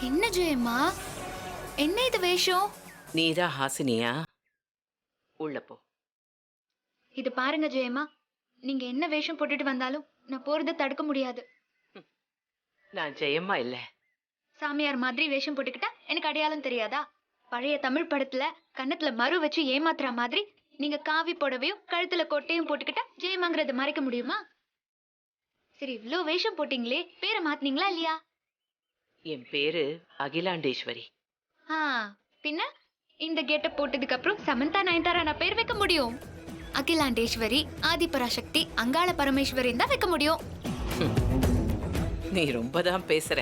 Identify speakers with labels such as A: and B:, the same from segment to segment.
A: என்ன ஜெயம்மா, என்ன இது வேஷம்?
B: நீதான் ஹாசினியா? உள்ள போ.
A: இது பாருங்க ஜெயம்மா, நீங்க என்ன வேஷம் போட்டுட்டு வந்தாலும் நான் போறத தடுக்க முடியாது.
B: நான் ஜெயம்மா இல்ல.
A: சாமியார் மாதிரி வேஷம் போட்டுக்கிட்டா எனக்கு அடையாளம் தெரியாதா? பழைய தமிழ் படத்துல கன்னத்துல மறு வச்சு ஏமாத்துற மாதிரி நீங்க காவி புடவையும் கழுத்துல கொட்டையும் போட்டுக்கிட்டா ஜெயமாங்கிறத மறைக்க முடியுமா? சரி, இவ்ளோ வேஷம் போட்டீங்களே, பேரை மாத்தினீங்களா இல்லையா?
B: என் பேரு அகிலாண்டேஸ்வரி.
A: பின்ன இந்த கெட்டப் போட்டதுக்கு அப்புறம் சமந்தா நயன்தாரா நான் பேர் வைக்க முடியும்? அகிலாண்டேஸ்வரி, ஆதிபராசக்தி, அங்காள பரமேஸ்வரி தான் வைக்க முடியும்.
B: நீ ரொம்ப தான் பேசுற.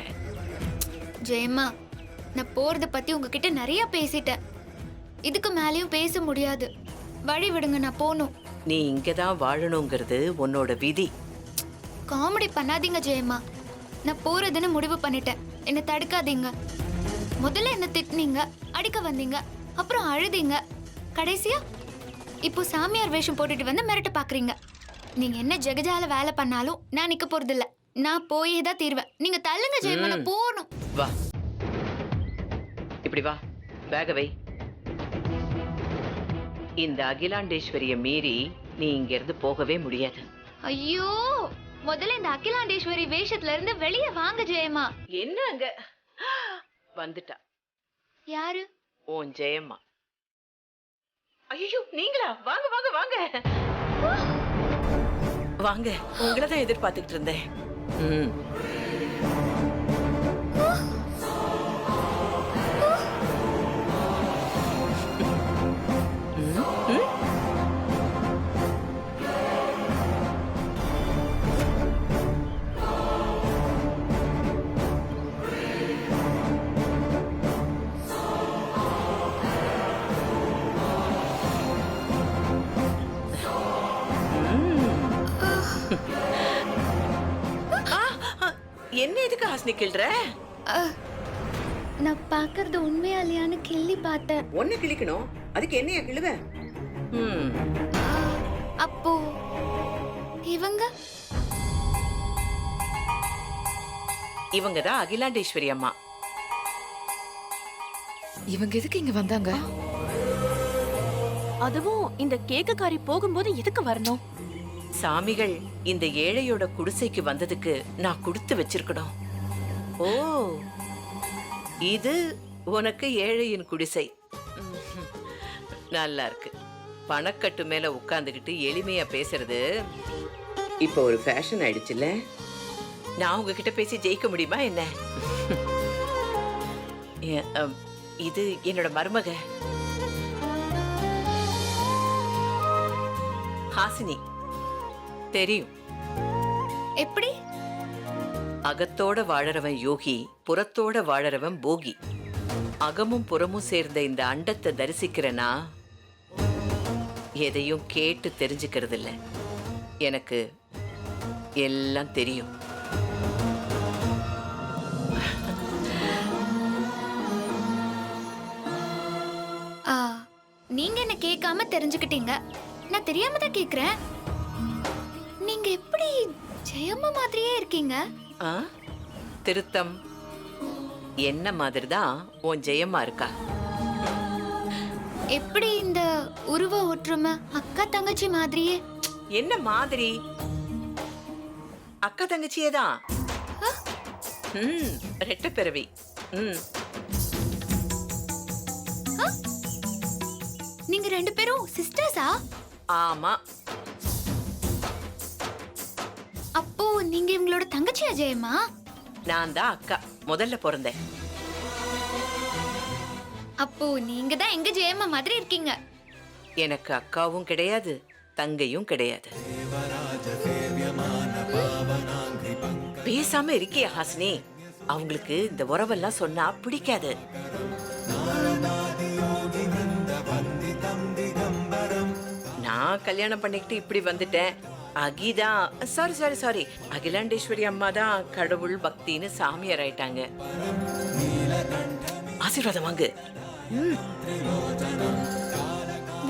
A: ஜெயம்மா, நான் போறத பத்தி உங்ககிட்ட நிறைய பேசிட்டேன். இதுக்கு மேலேயும் பேச முடியாது. வழி விடுங்க, நான் போகணும்.
B: நீ இங்கதான் வாழணுங்கிறது உன்னோட விதி.
A: காமெடி பண்ணாதீங்க ஜெயம்மா. நான் போறதுன்னு முடிவு பண்ணிட்டேன். என்ன தடுக்காதீங்க. முதல்ல என்ன திட்டினீங்க, அடிக்க வந்தீங்க, அப்புறம் அழுதீங்க, கடைசியா இப்போ சாமியார் வேஷம் போட்டுட்டு வந்து மிரட்ட பாக்குறீங்க. நீங்க என்ன ஜெகஜால வேலை பண்ணாலும் நான் நிக்க போறது இல்ல. நான் போயே தான் தீர்வேன். நீங்க தள்ளுங்க ஜெயம்மா, நான் போகணும்.
B: வா, இப்படி வா. பேக வை. இந்த அகிலாண்டேஸ்வரிய மீறி நீ இங்க இருந்து போகவே முடியாது.
A: ஐயோ, முதல்ல இந்த அகிலாண்டேஸ்வரி வேஷத்துல இருந்து வெளியே வாங்க ஜெயம்மா.
B: என்ன அங்க வந்துட்டா?
A: யாரு?
B: ஓன் ஜெயம்மா. ஐயோ, நீங்களா? வாங்க வாங்க வாங்க வாங்க. உங்களதான் எதிர்பார்த்துக்கிட்டு இருந்தேன். என்ன எதுக்கு ஹாசினி கிள்ற?
A: நான் பாக்குறது உண்மையா இல்லையான்னு கிள்ளி பார்த்தேன்.
B: ஒண்ணு கிளிக்கணும், அதுக்கு என்னைய கிள்ளுவ?
A: அப்போ இவங்க
B: இவங்கதான் அகிலாண்டேஸ்வரி அம்மா.
C: இவங்க எதுக்கு இங்க வந்தாங்க? அதுவும் இந்த கேக்குக்காரி போகும்போது எதுக்கு வரணும்?
B: சாமிகள் இந்த ஏழையோட குடிசைக்கு வந்ததுக்கு நான் கொடுத்து வச்சிருக்கணும். ஓ, இது உனக்கு ஏழையின் குடிசை. நல்லா இருக்கு. பணக்கட்டு மேல உட்கார்ந்துகிட்டு எளிமையா பேசுறது இப்ப ஒரு ஃபேஷன் ஆயிடுச்சுல்ல. நான் உங்ககிட்ட பேசி ஜெயிக்க முடியுமா என்ன? இது என்னோட மருமக ஹாசினி. தெரியும்.
A: எப்படி?
B: அகத்தோட வாழறவன் யோகி, புறத்தோட வாழறவன் போகி. அகமும் புறமும் சேர்ந்த இந்த அண்டத்தை தரிசிக்கிறனா எதையும் கேட்டு தெரிஞ்சுக்கிறது இல்ல. எனக்கு எல்லாம் தெரியும்.
A: நீங்க என்ன கேட்காம தெரிஞ்சுக்கிட்டீங்க, நான் தெரியாம தான் கேக்குறேன். நீங்க எப்படி ஜெயம்மா மாதிரியே இருக்கீங்க?
B: திருத்தம் என்ன மாதிரிதான் உன் ஜெயம்மா இருக்கா.
A: எப்படி இந்த உருவ ஒற்றுமை அக்கா தங்கச்சி மாதிரியே?
B: என்ன மாதிரி? அக்கா தங்கச்சியே தான். ரெட்ட பிறவி.
A: நீங்க ரெண்டு பேரும் சிஸ்டர்ஸா?
B: ஆமா.
A: அப்போ நீங்க இவங்களோட தங்கச்சியா ஜெயம்மா?
B: நான் தான் அக்கா, முதல்ல பிறந்தேன்.
A: அப்போ நீங்க தான் எங்க ஜெயம்மா மாதிரி இருக்கீங்க.
B: எனக்கு அக்காவும் கிடையாது, தங்கையும் கிடையாது. பேசாம இருக்கியா ஹாசினி? அவங்களுக்கு இந்த உறவெல்லாம் சொன்னா பிடிக்காது. நான் கல்யாணம் பண்ணிக்கிட்டு இப்படி வந்துட்டேன். அகிதா சாரி அகிலாண்டேஸ்வரி அம்மா தான் கடவுள் பக்தின்னு சாமியார் ஆயிட்டாங்க. ஆசீர்வாதம் வாங்கு.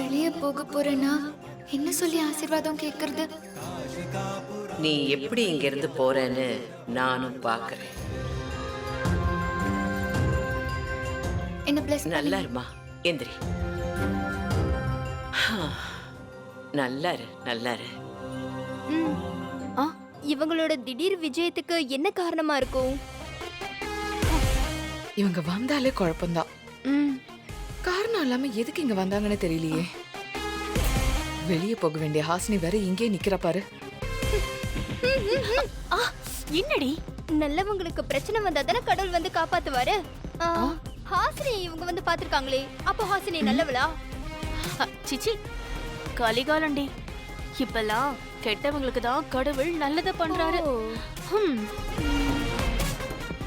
A: வெளியே போக போறேன்னா என்ன சொல்லி ஆசீர்வாதம் கேக்குறது?
B: நீ எப்படி இங்க இருந்து போறேன்னு நானும் பாக்குறேன்.
A: என்ன பிளஸ்
B: நல்லா இருமா, எந்திரி. நல்லா இரு, நல்லா இரு.
D: ஆ, இவங்களோட திடீர் விஜயத்துக்கு என்ன காரணமா இருக்கும்?
C: இவங்க வந்தாலே குழப்பம்தான். காரணம் இல்லாம எதுக்கு இங்க வந்தாங்கன்னு தெரியலையே. வெளியே போக வேண்டிய ஹாசினி வேற இங்கே நிக்கிற பாரு.
D: என்னடி, நல்லவங்களுக்கு பிரச்சனை வந்தா தானே கடவுள் வந்து காப்பாத்துவாரு. ஹாசினி இவங்க வந்து பாத்துருக்காங்களே, அப்போ ஹாசினி நல்லவளா?
C: சிச்சி, கலிகாலண்டி. இப்பெல்லாம் கெட்டவங்களுக்கு தான் கடவுள் நல்லத பண்றாரு.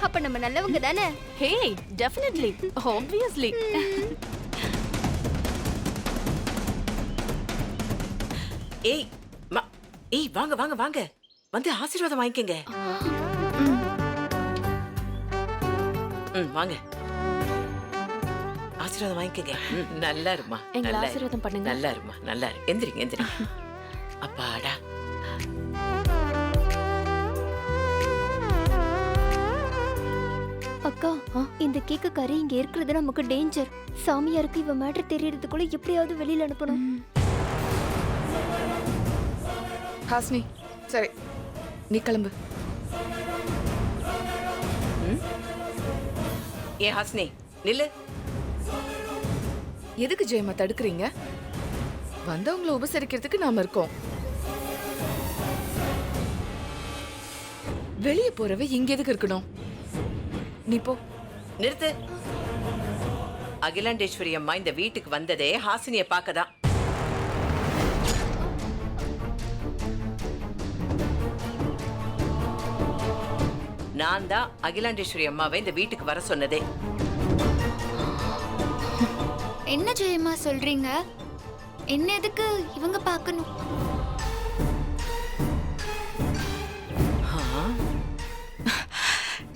D: அப்ப நம்ம நல்லவங்க தானே?
C: ஹே, டெஃபினெட்லி, ஆப்வியஸ்லி.
B: ஏய் ஏய், வாங்க வாங்க வாங்க, வந்து ஆசீர்வாதம் வாங்கிக்கங்க. வாங்க, ஆசீர்வாதம் வாங்கிக்கங்க. நல்லா இருமா,
C: எங்களை
B: நல்லா இரு.
C: ஆசீர்வாதம் பண்ணுங்க.
B: நல்லா இருமா, நல்லா இரு. எந்திரிங்க, எந்திரிங்க. அப்பாடா.
D: அக்கா, இந்த கேக்கு கறி இங்க இருக்கிறது நமக்கு டேஞ்சர். சாமியாருக்கு இவ மேட்டர் தெரியறதுக்குள்ள எப்படியாவது வெளியில அனுப்பணும்.
C: ஹாசினி, சரி, நீ கிளம்பு.
B: ஏ ஹாசினி, நில்லு.
C: எதுக்கு ஜெயமா தடுக்கிறீங்க? வந்தவங்களை உபசரிக்கிறதுக்கு நாம இருக்கோம். வெளியே போறவ இங்க எதுக்கு இருக்கணும்? நீ போ.
B: நிறுத்து. அகிலாண்டேஸ்வரி அம்மா இந்த வீட்டுக்கு வந்ததே ஹாசினிய பார்க்கதான். நான் தான் அகிலாண்டேஸ்வரி அம்மாவை இந்த வீட்டுக்கு வர சொன்னதே.
A: என்ன ஜெயம்மா சொல்றீங்க? என்ன எதுக்கு இவங்க பார்க்கணும்?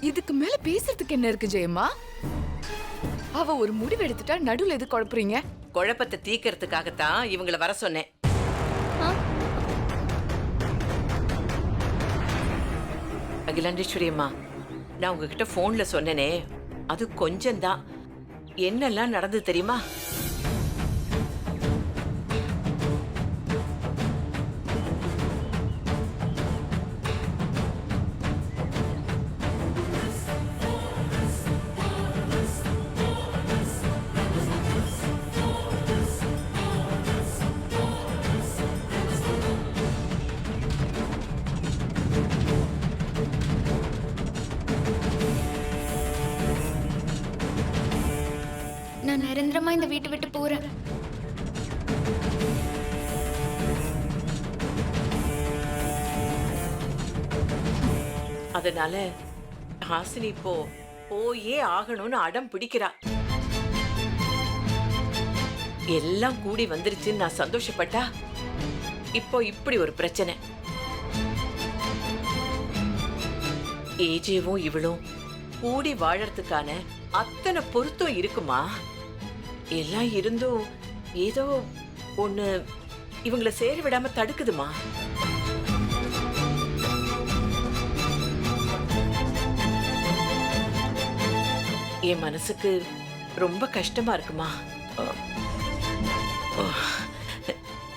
C: இதுக்கு மேல பேசுறதுக்கு என்ன இருக்கு ஜெயம்மா? அவ ஒரு முடிவு எடுத்துட்டா நடுவுல எது குழப்புறீங்க?
B: குழப்பத்தை தீக்கிறதுக்காகத்தான் இவங்கள வர சொன்னேன். அகிலாண்டேஸ்வரி அம்மா, நான் உங்ககிட்ட போன்ல சொன்னேனே, அது கொஞ்சம் தான். என்னெல்லாம் நடந்து தெரியுமா?
A: நான் நிரந்தரமா இந்த வீட்டை விட்டு போறேன்.
B: அதனால ஹாசினி இப்போ போயே ஆகணும்னு அடம் பிடிக்கிறா. எல்லாம் கூடி வந்துருச்சுன்னு நான் சந்தோஷப்பட்டா இப்போ இப்படி ஒரு பிரச்சனை. ஏஜேவும் இவளும் கூடி வாழறதுக்கான அத்தனை பொருத்தம் இருக்குமா? எல்லாம் இருந்தும் ஏதோ ஒண்ணு இவங்களை சேர விடாம தடுக்குதுமா. என் மனசுக்கு ரொம்ப கஷ்டமா இருக்குமா.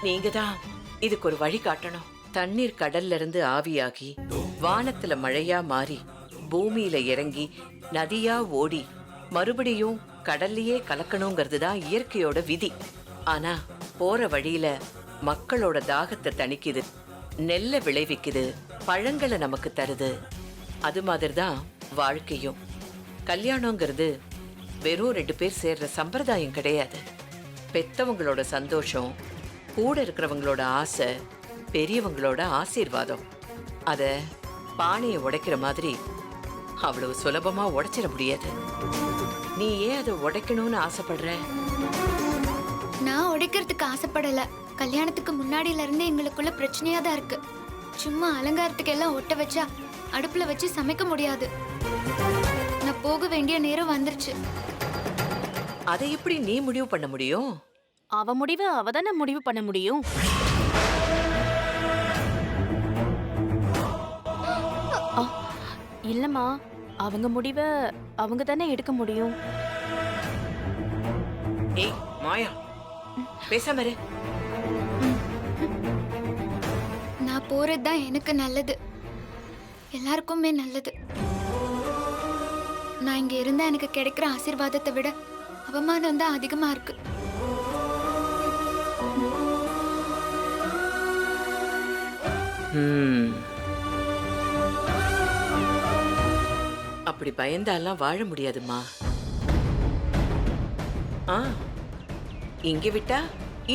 B: நீங்க தான் இதுக்கு ஒரு வழி காட்டணும். தண்ணீர் கடல்ல இருந்து ஆவியாகி வானத்துல மழையா மாறி பூமியில இறங்கி நதியா ஓடி மறுபடியும் கடல்லையே கலக்கணுங்கிறது தான் இயற்கையோட விதி. ஆனா போற வழியில மக்களோட தாகத்தை தணிக்குது, நெல்லை விளைவிக்குது, பழங்களை நமக்கு தருது. அது மாதிரி தான் வாழ்க்கையும். கல்யாணங்கிறது வெறும் 2 பேர் சேர்ற சம்பிரதாயம் கிடையாது. பெத்தவங்களோட சந்தோஷம், கூட இருக்கிறவங்களோட ஆசை, பெரியவங்களோட ஆசீர்வாதம். அத பானையை உடைக்கிற மாதிரி அவ்வளவு சுலபமா உடைச்சிட முடியாது. நீ ஏன் அதை உடைக்கணும்னு ஆசைப்படுற?
A: நான் உடைக்கிறதுக்கு ஆசைப்படல. கல்யாணத்துக்கு முன்னாடியில இருந்தே எங்களுக்குள்ள பிரச்சனையா தான் இருக்கு. சும்மா அலங்காரத்துக்கு எல்லாம் ஒட்ட வச்சா அடுப்புல வச்சு சமைக்க முடியாது. நான் போக வேண்டிய நேரம் வந்துருச்சு.
B: அதை எப்படி நீ முடிவு பண்ண முடியும்?
C: அவ முடிவு அவதானே முடிவு பண்ண முடியும். இல்லம்மா, அவங்க முடிவை அவங்க தானே எடுக்க முடியும்.
B: ஏய் மாயா, பேசாம இரு.
A: நான் போறது தான் எனக்கு நல்லது, எல்லாருக்குமே நல்லது. நான் இங்க இருந்தா எனக்கு கிடைக்கிற ஆசீர்வாதத்தை விட அவமானம் தான் அதிகமா இருக்கு.
B: அப்படி பயந்தாலாம் வாழ முடியாதுமா. ஆ, இங்க விட்டா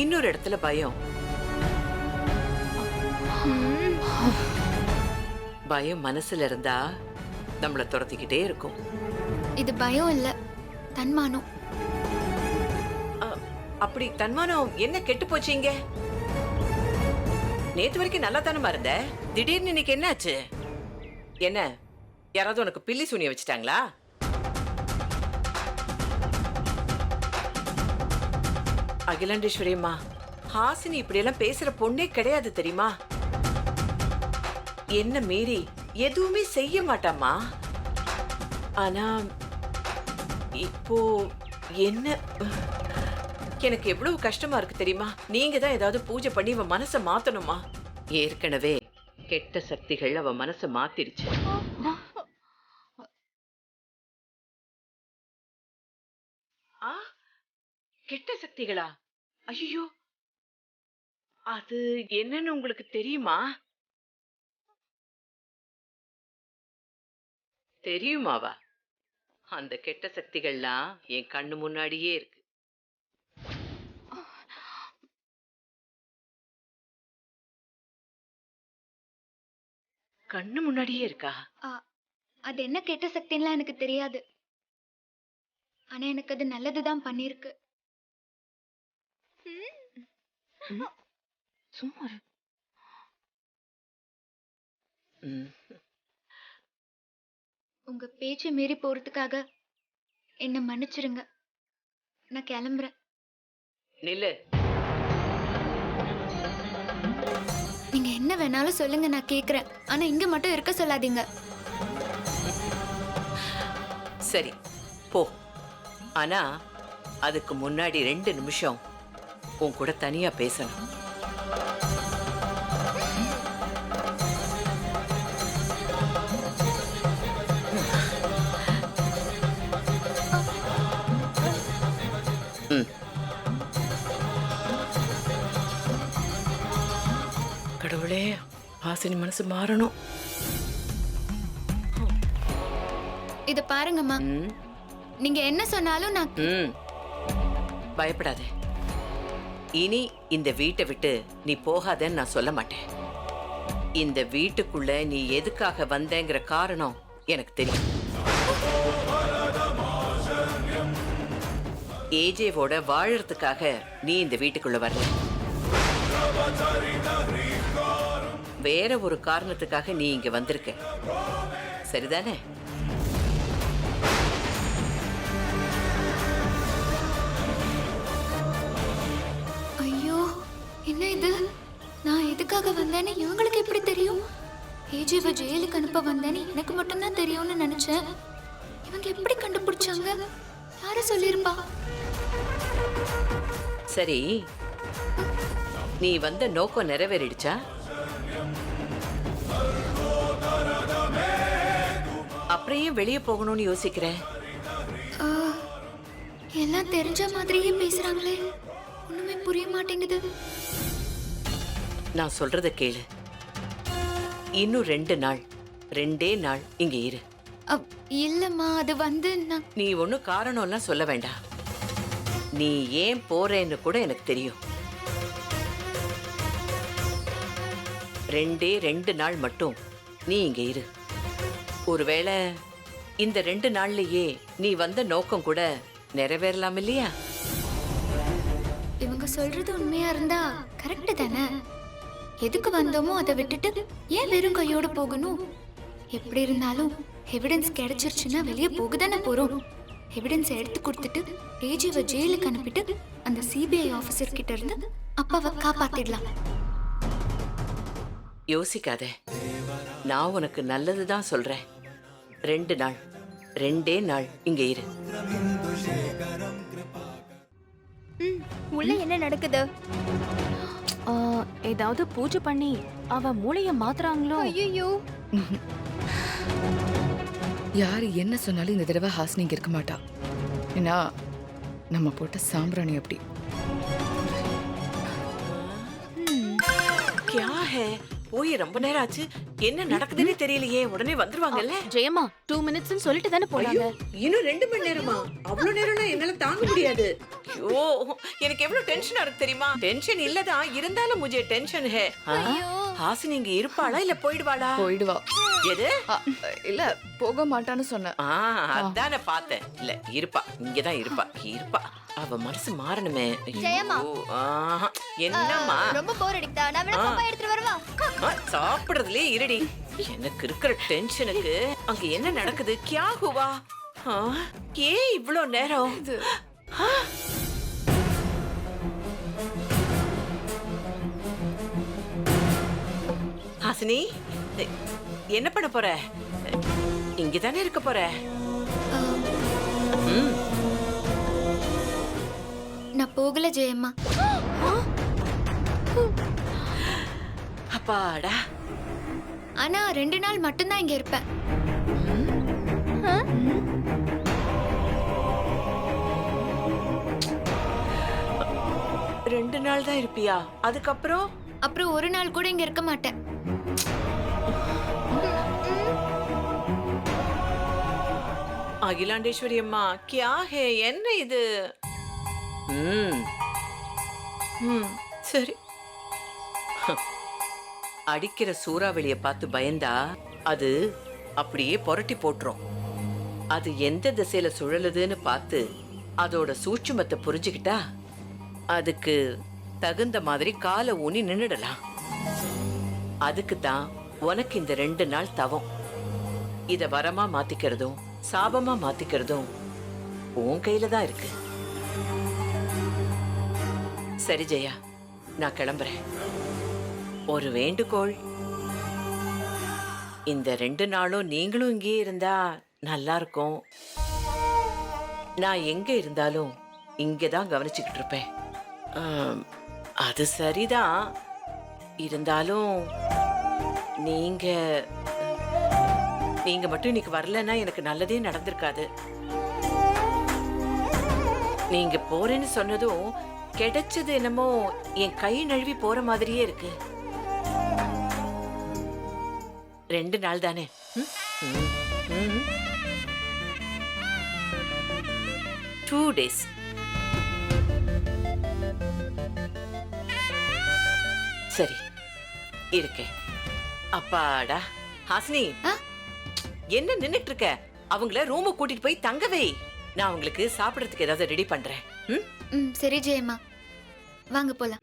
B: இன்னொரு இடத்துல பயம். பயம் மனசுல இருந்தா நம்மள துரத்திக்கிட்டே இருக்கும்.
A: இது பயம் இல்ல, தன்மானம்.
B: அப்படி தன்மானம் என்ன கெட்டு போச்சு இங்க? நேத்து வரைக்கும் நல்லா தானமா இருந்த, திடீர்னு இன்னைக்கு என்னாச்சு? என்ன, யாராவது உனக்கு பில்லி சூனிய வச்சுட்டாங்களா? அகிலாண்டேஸ்வரி அம்மா, ஹாசினி இப்படி எல்லாம் பேசுற பொண்ணே கிடையாது தெரியுமா? என்ன மீறி எதுவுமே செய்ய மாட்டாமா. ஆனா இப்போ என்ன, எனக்கு எவ்வளவு கஷ்டமா இருக்கு தெரியுமா? நீங்க தான் ஏதாவது பூஜை பண்ணி அவ மனசை மாத்தணுமா? ஏற்கனவே கெட்ட சக்திகள் அவ மனசை மாத்திருச்சு. ஆ, கெட்ட சக்திகளா? ஐயோ, அது என்னன்னு உங்களுக்கு தெரியுமா? தெரியுமாவா? அந்த கெட்ட சக்திகள்லாம் என் கண்ணு முன்னாடியே இருக்கு. கண்ணு முன்னாடியே இருக்கா?
A: அது என்ன கெட்ட சக்தின்லாம் எனக்கு தெரியாது, ஆனா எனக்கு அது நல்லதுதான் பண்ணிருக்கு.
B: சும்மா இரு.
A: உங்க பேச்சு மீறி போறதுக்காக என்ன மன்னிச்சிருங்க, நான் கிளம்புறேன்.
B: நில்லு.
A: நீங்க என்ன வேணாலும் சொல்லுங்க, நான் கேக்குறேன். ஆனா இங்க மட்டும் இருக்க சொல்லாதீங்க.
B: சரி போ. ஆனா அதுக்கு முன்னாடி 2 நிமிஷம் உன் கூட தனியா பேசணும். கடவுளே, ஹாசினி மனசு மாறணும்.
A: இத பாருங்கம்மா, நீங்க என்ன சொன்னாலும் நான்
B: பயப்படாதே. இனி இந்த வீட்டை விட்டு நீ போகாதன்னு நான் சொல்ல மாட்டேன். இந்த வீட்டுக்குள்ள நீ எதுக்காக வந்தேங்கிற காரணம் எனக்கு தெரியும். ஏஜேவோட வாழறதுக்காக நீ இந்த வீட்டுக்குள்ள வரல. வேற ஒரு காரணத்துக்காக நீ இங்க வந்திருக்க, சரிதானே?
A: ஐயோ, என்ன இது? நான் எதுக்காக வந்தேன்னு இவங்களுக்கு எப்படி தெரியும்? ஏஜேவை ஜெயிலுக்கு அனுப்ப வந்தேன்னு எனக்கு மட்டும்தான் தெரியும்னு நினைச்சேன். இவங்க எப்படி கண்டுபிடிச்சாங்க? யார சொல்லிருப்பா?
B: சரி, நீ வந்த நோக்கம் நிறைவேறிடுச்சா? அப்புறம் வெளியே போகணும்னு யோசிக்கிறேன்.
A: எல்லாம் தெரிஞ்ச மாதிரியே பேசுறாங்களே, ஒண்ணுமே புரிய மாட்டேங்குது.
B: நான் சொல்றத கேளு. இன்னும் 2 நாள், 2 நாள் இங்க இரு.
A: இல்லம்மா, அது வந்து
B: நீ ஒன்னும் காரணம் எல்லாம் சொல்ல வேண்டாம். நீ ஏன் போறேன்னு கூட எனக்கு தெரியும். 2 நாள் மட்டும் நீ இங்க இரு. ஒருவேளை இந்த 2 நாள்லயே நீ வந்த நோக்கம் கூட நிறைவேறலாம் இல்லையா?
A: இவங்க சொல்றது உண்மையா இருந்தா கரெக்ட் தானே? எதுக்கு வந்தோமோ அதை விட்டுட்டு ஏன் வெறும் கையோட போகணும்? எப்படி இருந்தாலும் எவிடன்ஸ் கிடைச்சிருச்சுன்னா வெளியே போகதானே போறோம். எவிடன்ஸ் எடுத்து கொடுத்துட்டு ஏஜிவை ஜெயிலுக்கு அனுப்பிட்டு அந்த சிபிஐ ஆபீசர் கிட்ட இருந்து அப்பாவை காப்பாத்திடலாம்.
B: யோசிக்காத, நான் உனக்கு நல்லதுதான் சொல்றேன். 2 நாள், 2 நாள் இங்க இரு.
D: உள்ள என்ன நடக்குது?
E: ஆ, ஏதாவது பூஜை பண்ணி அவ மூளைய மாத்துறாங்களோ?
D: ஐயோ,
C: யாரு என்ன சொன்னாலும் இந்த தடவை ஹாசினி இங்க இருக்க மாட்டா. ஏன்னா நம்ம போட்ட சாம்பிராணி அப்படி.
B: கியா ஹே போய் ரொம்ப நேரம் ஆச்சு, என்ன நடக்குதுன்னே தெரியலையே. உடனே வந்துருவாங்கல்ல.
E: ஜெயம்மா 2 மினிட்ஸ்னு சொல்லிட்டு தானே போனாங்க.
B: இன்னும் 2 மணி நேரமா? அவ்வளவு நேரம்லாம் என்னால தாங்க முடியாது. ஐயோ, எனக்கு எவ்வளவு டென்ஷனா இருக்கு தெரியுமா? டென்ஷன் இல்லதான், இருந்தாலும் முஜே டென்ஷன் ஹே. ஹாசினி இங்க இருப்பாளா இல்ல போயிடுவாளா?
C: போயிடுவா.
B: எது?
C: இல்ல போக மாட்டான்னு சொன்னேன்.
B: அதான் நான் பார்த்தேன். இல்ல இருப்பா, இங்கதான் இருப்பா. இருப்பா, அவ மனசு மாறணுமே.
D: ஜெயம்மா.
B: என்னம்மா
D: ரொம்ப போர் அடிக்குதா? நான் வேணா கோப்பா எடுத்துட்டு வரவா?
B: சாப்பிடுறதுலயே இருடி. எனக்கு இருக்கிற டென்ஷனுக்கு அங்க என்ன நடக்குது? கியா ஹுவா? ஏன் இவ்ளோ நேரம்? ஹாசினி, என்ன பண்ண போற? இங்கதானே இருக்க போற?
A: நான் போகல ஜெயம்மா.
B: அப்பாடா.
A: ஆனா 2 நாள் மட்டும்தான் இங்க இருப்பேன்.
B: ரெண்டு நாள் தான் இருப்பியா? அதுக்கப்புறம்?
A: அப்புறம் 1 நாள் கூட இங்க இருக்க மாட்டேன்.
B: அகிலாண்டேஸ்வரி அம்மா, கியா ஹே, என்ன இது? சரி. அடிக்கிற சூறாவளிய பார்த்து பயந்தா அது அப்படியே புரட்டி போட்டுரும். அது எந்த திசையில சுழலுதுன்னு பார்த்து அதோட சூட்சுமத்தை புரிஞ்சுக்கிட்டா அதுக்கு தகுந்த மாதிரி காலை ஊனி நின்னுடலாம். அதுக்கு தான் உனக்கு இந்த 2 நாள் தவம். இத வரமா மாத்திக்கிறதும் சாபமா மாத்திக்கிறதும் உன் கையில தான் இருக்கு. சரி ஜெயா, நான் கிளம்புறேன். ஒரு வேண்டுகோள், இந்த 2 நாளும் நீங்களும் இங்கே இருந்தா நல்லா இருக்கும். நான் எங்க இருந்தாலும் இங்கதான் கவனிச்சுக்கிட்டு இருப்பேன். அது சரிதான். இருந்தாலும் நீங்க மட்டும் இன்னைக்கு வரலன்னா எனக்கு நல்லதே நடந்திருக்காது. நீங்க போறேன்னு சொன்னதும் கிடைச்சது என்னமோ என் கை நழுவி போற மாதிரியே இருக்கு. 2 நாள் தானே. 2 days. சரி இருக்கேன். அப்பாடா. ஹாசினி, என்ன நின்னுட்டு இருக்க? அவங்கள ரூம கூட்டிட்டு போய் தங்கவே. நான் உங்களுக்கு சாப்பிடறதுக்கு ஏதாவது ரெடி பண்றேன்.
A: சரி ஜெயம்மா, வாங்க போலாம்.